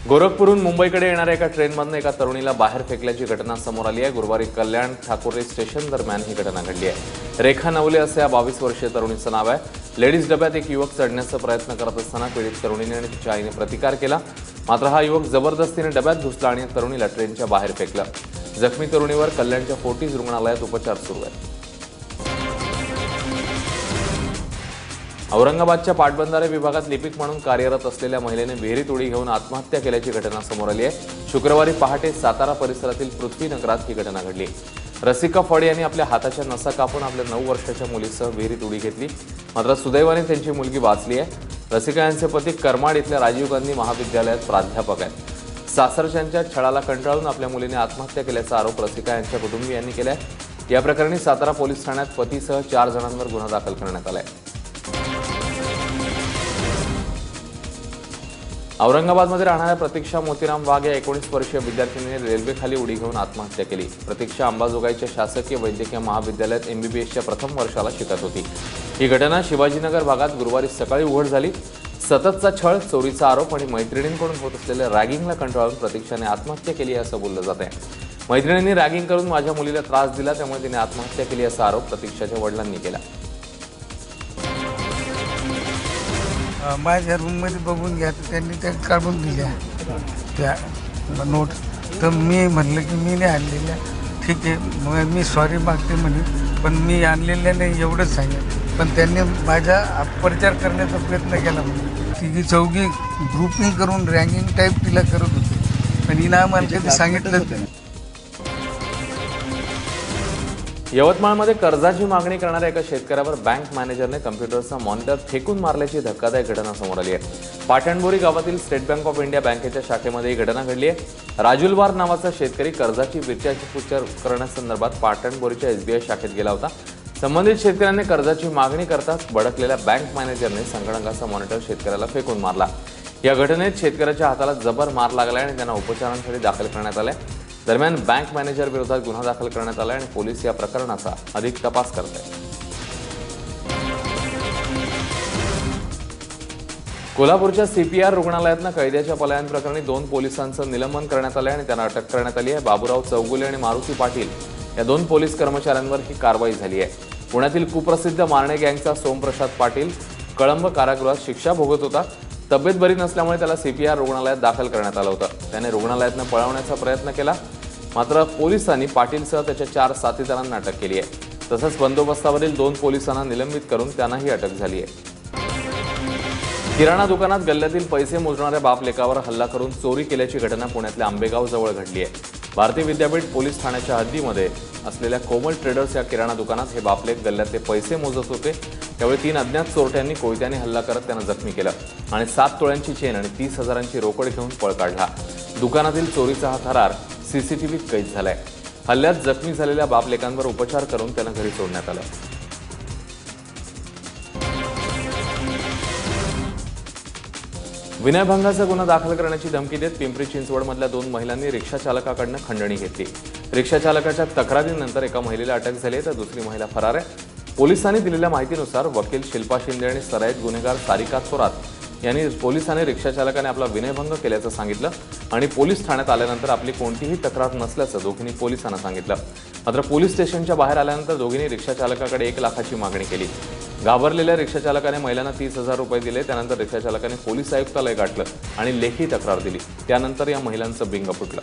गोरखपूरहून मुंबईकडे येणाऱ्या एका ट्रेनमधून एका तरुणीला बाहेर फेकल्याची घटना समोर आली आहे। गुरुवारी कल्याण ठाकुर्ले स्टेशन दरम्यान ही घटना घडली आहे। रेखा नवले असे या 22 वर्षीय तरुणीचं नाव आहे। लेडीज डब्यात एक युवक चढण्याचा प्रयत्न करत असताना पीडित तरुणीने आणि तिच्या आईने प्रतिकार केला, मात्र हा युवक जबरदस्तीने डब्यात घुसला आणि तरुणीला ट्रेनच्या बाहेर फेकलं। जखमी तरुणीवर कल्याणच्या फोर्टिस रुग्णालयात उपचार सुरू आहेत। औरंगाबादच्या पाटबंधारे विभागात लिपिक म्हणून कार्यरत असलेल्या महिलेने विहिरीत उडी घेऊन आत्महत्या केल्याची घटना समोर आली आहे। शुक्रवारी पहाटे सातारा परिसरातील पृथ्वीनगरात ही घटना घडली। रसिका फड यांनी आपल्या हाताच्या नसा कापून आपल्या 9 वर्षाच्या मुलीसह विहिरीत उडी घेतली, मात्र सुदैवाने त्यांची मुलगी वाचली आहे। रसिका यांचे पती करमाड इथल्या राजीव गांधी महाविद्यालयात प्राध्यापक आहेत। सासरच्यांच्या छळाला कंटाळून आपल्या मुलीने आत्महत्या केल्याचा आरोप रसिका यांच्या कुटुंबियांनी केलाय। या प्रकरणी सातारा पोलीस ठाण्यात पतीसह 4 जणांवर गुन्हा दाखल करण्यात आलाय। औरंगाबादमध्ये राहणाऱ्या प्रतीक्षा मोतीराम वाघ या 19 वर्षीय विद्यार्थिनीने रेल्वेखाली उडी घेऊन आत्महत्या केली। प्रतीक्षा अंबाजोगाईच्या शासकीय वैद्यकीय महाविद्यालयात MBBSच्या प्रथम वर्षाला शिकत होती। ही घटना शिवाजीनगर भागात गुरुवारी सकाळी उघड झाली। सततचा छळ, चोरीचा आरोप आणि मैत्रिणींकडून होत असलेल्या रॅगिंगला कंटाळून प्रतीक्षाने आत्महत्या केली असं बोललं जात आहे। मैत्रिणींनी रॅगिंग करून माझ्या मुलीला त्रास दिला, त्यामुळे तिने आत्महत्या केली असा आरोप प्रतीक्षाच्या वडिलांनी केला। माझ्या रूममध्ये बघून घ्या तर त्यांनी त्या काढून दिल्या त्या नोट, तर मी म्हणलं की मी नाही आणलेल्या। ठीक आहे, मग मी सॉरी मागते म्हणे, पण मी आणलेल्या नाही एवढंच सांगितलं। पण त्यांनी माझा अपप्रचार करण्याचा प्रयत्न केला म्हणे। तिघी चौघी ग्रुपिंग करून रँगिंग टाईप तिला करत होते, पण हिनं आम्हाला कधी सांगितलं नाही। यवतमाळमध्ये कर्जाची मागणी करणाऱ्या एका शेतकऱ्यावर बँक मॅनेजरने कम्प्युटरचा मॉनिटर फेकून मारल्याची धक्कादायक घटना समोर आली आहे। पाटणबोरी गावातील स्टेट बँक ऑफ इंडिया बँकेच्या शाखेमध्ये ही घटना घडली आहे। राजुलवार नावाचा शेतकरी कर्जाची विचारपूस करण्यासंदर्भात पाटणबोरीच्या SBI शाखेत गेला होता। संबंधित शेतकऱ्याने कर्जाची मागणी करताच भडकलेल्या बँक मॅनेजरने संगणकाचा मॉनिटर शेतकऱ्याला फेकून मारला। या घटनेत शेतकऱ्याच्या हाताला जबर मार लागलाय आणि त्यांना उपचारांसाठी दाखल करण्यात आले। दरम्यान बँक मॅनेजर विरोधात गुन्हा दाखल करण्यात आला आणि पोलीस या प्रकरणाचा अधिक तपास करत आहेत। कोल्हापूरच्या CPR रुग्णालयातनं कैद्याच्या पलायनाप्रकरणी 2 पोलिसांचं निलंबन करण्यात आलं आणि त्यांना अटक करण्यात आली आहे। बाबूराव चौगुले आणि मारुती पाटील या 2 पोलीस कर्मचाऱ्यांवर ही कारवाई झाली आहे। पुण्यातील कुप्रसिद्ध मारणे गँगचा सोमप्रसाद पाटील कळंब कारागृहात शिक्षा भोगत होता। तब्येत बरी नसल्यामुळे त्याला CPR रुग्णालयात दाखल करण्यात आलं होतं। त्याने रुग्णालयातनं पळवण्याचा प्रयत्न केला, मात्र पोलिसांनी पाटीलसह त्याच्या 4 साथीदारांना अटक केली आहे। तसंच बंदोबस्तावरील 2 पोलिसांना निलंबित करून त्यांनाही अटक झाली आहे। किराणा दुकानात गल्ल्यातील पैसे मोजणाऱ्या बाप लेकावर हल्ला करून चोरी केल्याची घटना पुण्यातल्या आंबेगाव जवळ घडली आहे। भारतीय विद्यापीठ पोलीस ठाण्याच्या हद्दीमध्ये असलेल्या कोमल ट्रेडर्स या किराणा दुकानात हे बापलेक गल्ल्यातले पैसे मोजत होते। त्यावेळी 3 अज्ञात चोरट्यांनी कोयत्याने हल्ला करत त्यांना जखमी केलं आणि 7 तोळ्यांची चेन आणि 30,000ची रोकड घेऊन पळ काढला। दुकानातील चोरीचा हा थरार CCTVत कैद झालाय। हल्ल्यात जखमी झालेल्या बापलेकांवर उपचार करून त्यांना घरी सोडण्यात आलं। विनयभंगाचा गुन्हा दाखल करण्याची धमकी देत पिंपरी चिंचवडमधल्या 2 महिलांनी रिक्षा चालकाकडून खंडणी घेतली। रिक्षा चालकाच्या तक्रारीनंतर एका महिलेला अटक झाली तर दुसरी महिला फरार आहे। पोलिसांनी दिलेल्या माहितीनुसार वकील शिल्पा शिंदे आणि सराईत गुन्हेगार सारिका थोरात यांनी पोलिसांनी रिक्षा चालकाने आपला विनयभंग केल्याचं सांगितलं आणि पोलीस ठाण्यात आल्यानंतर आपली कोणतीही तक्रार नसल्याचं दोघींनी पोलिसांना सांगितलं। मात्र पोलीस स्टेशनच्या बाहेर आल्यानंतर दोघींनी रिक्षा चालकाकडे 1 लाखाची मागणी केली। घाबरलेल्या रिक्षा चालकाने महिलांना 30,000 रुपये दिले। त्यानंतर रिक्षा चालकाने पोलीस आयुक्तालय गाठलं आणि लेखी तक्रार दिली। त्यानंतर या महिलांचं बिंग फुटलं।